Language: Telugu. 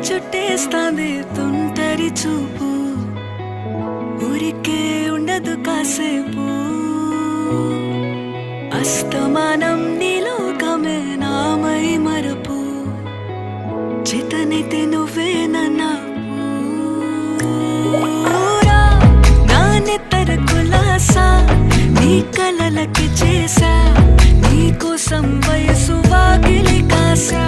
చుట్టేస్తాంది తుంటరి చూపు ఊరికే ఉండదు కాసేపు అస్తమానం నీలోకమే నామై మరపు చేతనైతే నువ్వే నాన్నెత్తర కులాసా నీ కలలకి చేసా నీ కోసం వయసు వాకిలి కాసా